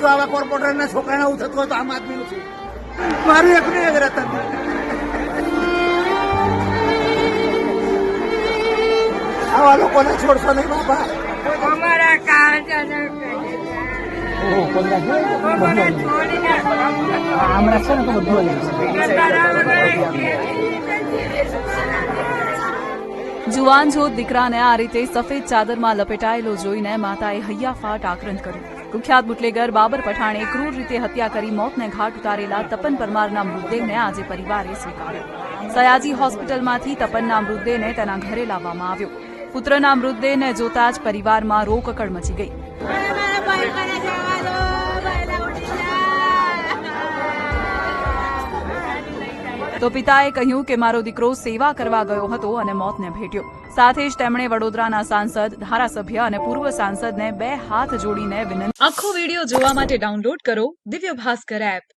જો આવા કોર્પોરેટરના છોકરાને આવું થતું હોય તો આમ આદમીનું છે મારું એકને એક રતન આવા લોકોને છોડશો નહીં બાપા અમારા કાળજાને જુવાન જોત દીકરાને આ રીતે સફેદ ચાદરમાં લપેટાયેલો જોઈને માતાએ હૈયાફાટ આક્રંદ કર્યું। કુખ્યાત બુટલેગર બાબર પઠાણે ક્રૂર રીતે હત્યા કરી મોતને ઘાટ ઉતારેલા તપન પરમારના મૃતદેહને આજે પરિવારે સ્વીકાર્યો। સયાજી હોસ્પિટલમાંથી તપનના મૃતદેહને તેના ઘરે લાવવામાં આવ્યો। પુત્રના મૃતદેહને જોતા જ પરિવારમાં રોકકળ મચી ગઈ। તો પિતાએ કહ્યું કે મારો દીકરો સેવા કરવા ગયો હતો અને મોતને ભેટ્યો। સાથે જ તેમણે વડોદરાના સાંસદ, ધારાસભ્ય અને પૂર્વ સાંસદને 2 હાથ જોડીને વિનંતી। આખો વિડીયો જોવા માટે ડાઉનલોડ કરો દિવ્ય ભાસ્કર એપ।